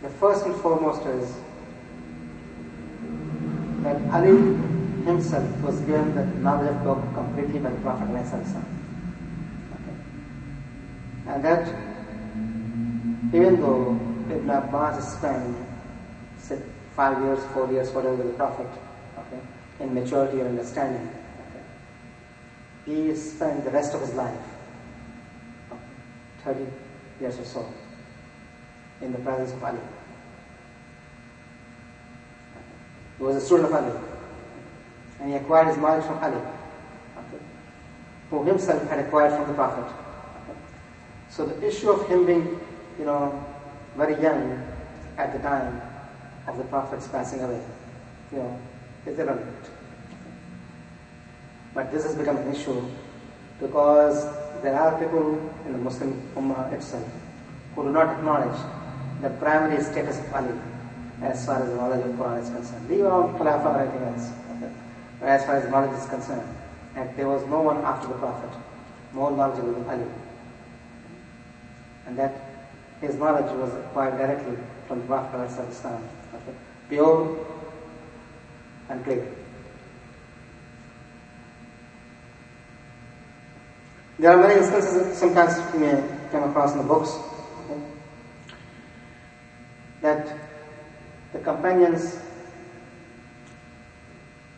The first and foremost is that Ali himself was given the knowledge of God completely by the Prophet ﷺ. Okay. And that even though ibnMasood spent 5 years, 4 years, whatever with the Prophet, okay, in maturity and understanding, okay, he spent the rest of his life, okay, 30 years or so, in the presence of Ali. He was a student of Ali, and he acquired his knowledge from Ali, okay, who himself had acquired from the Prophet. Okay. So the issue of him being, very young at the time of the Prophet's passing away, is irrelevant. But this has become an issue because there are people in the Muslim Ummah itself who do not acknowledge the primary status of Ali as far as the knowledge of the Quran is concerned. Leave out Khilafah or anything else. Okay? But as far as knowledge is concerned, that there was no one after the Prophet more knowledgeable than Ali. And that his knowledge was acquired directly from the Prophet ﷺ, okay? Pure and clear. There are many instances that sometimes you may come across in the books, okay, that the companions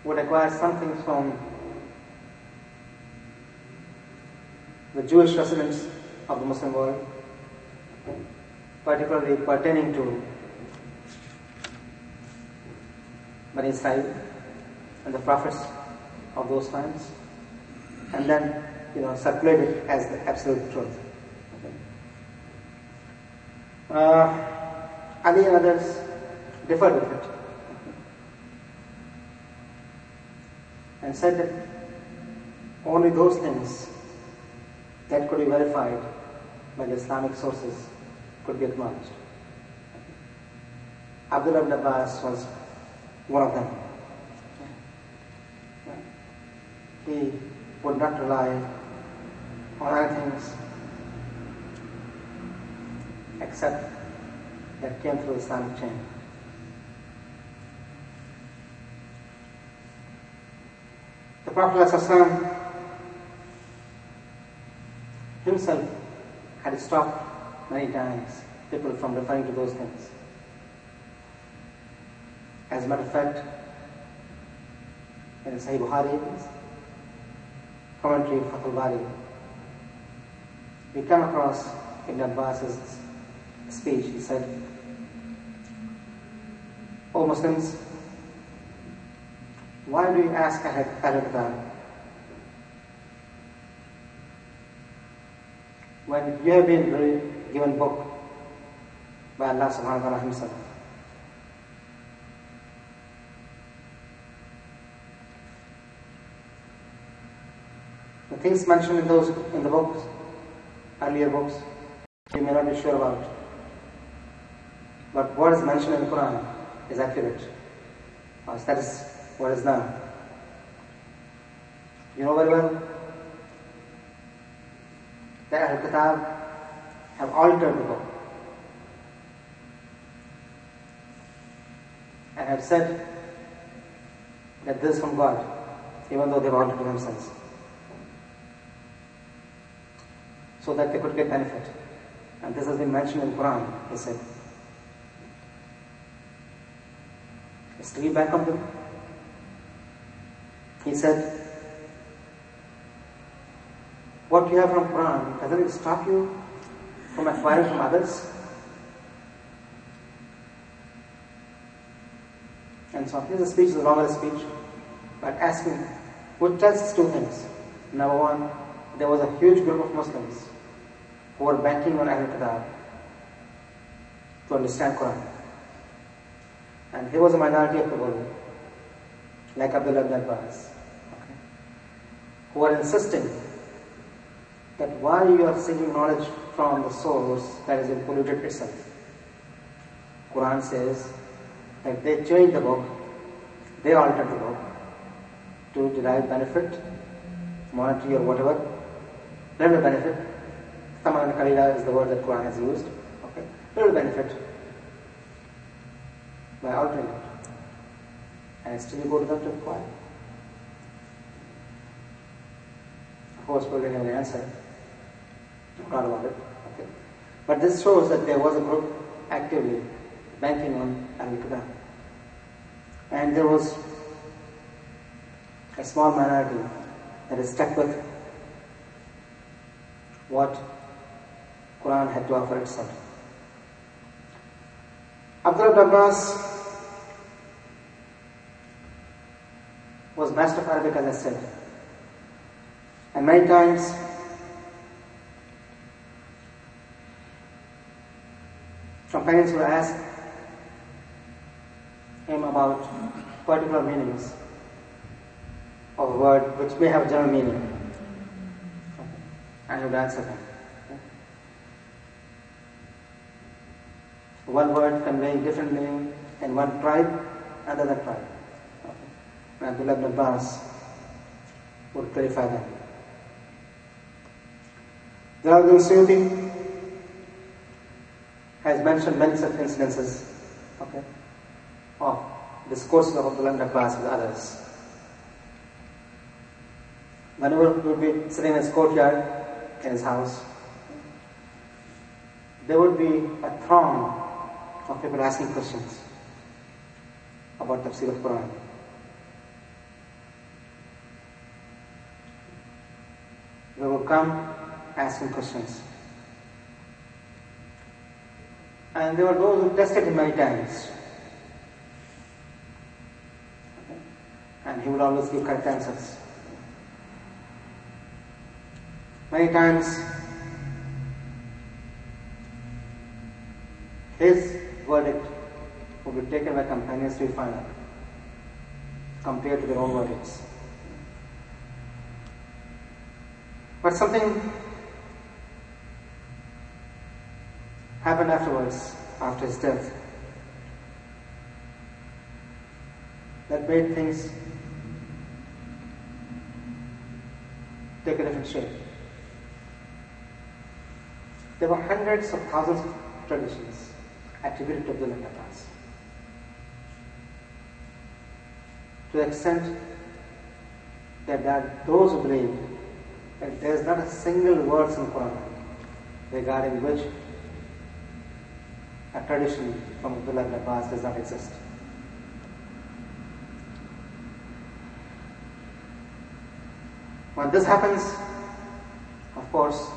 would acquire something from the Jewish residents of the Muslim world, particularly pertaining to Bani Israel and the prophets of those times, and then circulate it as the absolute truth. Okay. Ali and others differed with it, and said that only those things that could be verified by the Islamic sources could be acknowledged. ibnMasoodibnAbbas was one of them. He would not rely on anything except that came through the Islamic chain. The Prophet ﷺ himself had stopped many times people from referring to those things. As a matter of fact, in Sahih Bukhari's commentary of Fathul Bari, we come across ibnMasood's speech. He said, "O Muslims, why do you ask Ahl Kitab when you have been given book by Allah subhanahu wa ta'ala himself? The things mentioned in the books, earlier books, you may not be sure about. But what is mentioned in the Quran is accurate. That is what is now. You know very well that Ahl Kitab have altered the book and have said that this is from God, even though they have altered it themselves, so that they could get benefit. And this has been mentioned in the Quran, he said. Let's read back on them. He said, what you have from Quran, doesn't it stop you from acquiring from others? And so this speech is a longer speech, but asking, which tells us two things. Number one, there was a huge group of Muslims who were banking on Ahl Kitab to understand Quran. And he was a minority of people, like ibnMasood, okay, who are insisting that why you are seeking knowledge from the source that is polluted itself. Quran says that they changed the book, they altered the book to derive benefit, monetary or whatever, little benefit. Thaman Kalila is the word that Quran has used. Okay, little benefit by altering it. And still you go to them to inquire. Of course, we didn't have the answer. Not about it. Okay. But this shows that there was a group actively banking on Al-Quran. And there was a small minority that is stuck with what Quran had to offer itself. Abdullah ibn Abbas was master of Arabic, as I said. And many times companions would ask him about particular meanings of a word which may have general meaning. And he would answer them. One word conveying different meaning in one tribe and another tribe. And Abdullah ibn Abbas would clarify them. Jalal Suyuti has mentioned many such incidences of discourses of Abdullah ibn Abbas with others. Whenever he would be sitting in his courtyard in his house, there would be a throng of people asking questions about Tafseer of Quran. They would come asking questions. And there were those who tested him many times. And he would always give correct answers. Many times, his verdict would be taken by companions to be final, compared to their own verdicts. But something happened afterwards, after his death, that made things take a different shape. There were hundreds of thousands of traditions attributed to Abdullah ibn Abbas, to the extent that there are those who believe that there is not a single verse in the Quran regarding which a tradition from Abdullah ibn Abbas does not exist. When this happens, of course,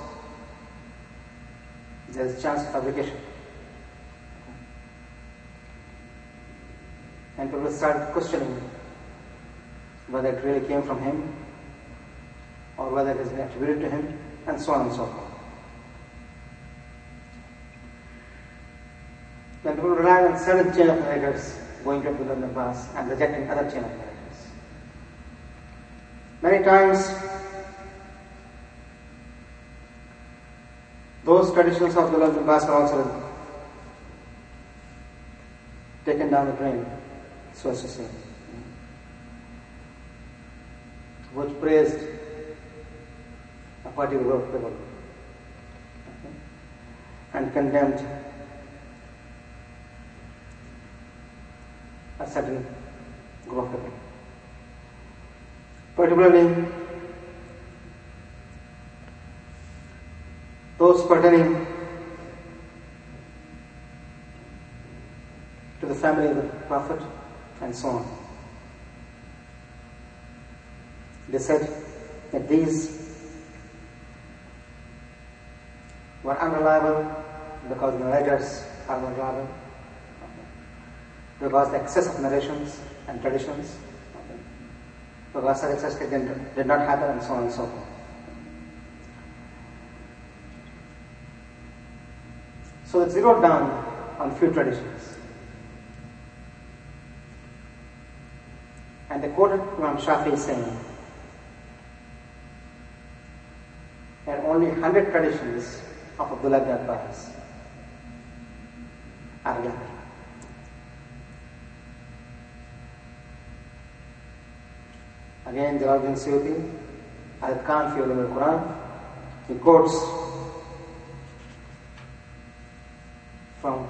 there is a chance of fabrication. And people start questioning whether it really came from him or whether it has been attributed to him, and so on and so forth. Then people rely on certain chain of narrators going to Abdullah ibn Abbas and rejecting other chain of narrators. Many times, those traditions of Abdullah ibn Abbas are also taken down the drain, so as to say, which praised a particular group of people and condemned a certain group of people. Particularly those pertaining to the family of the Prophet and so on. They said that these were unreliable because the narrators are unreliable, because the excess of narrations and traditions, because such excess did not happen, and so on and so forth. So they zeroed down on few traditions. And they quoted Imam Shafi'i saying that only 100 traditions of Abdullah ibn Abbas are reliable. Again, Jalal Suyuti, Al-Khan fi Ulum al-Quran, he quotes from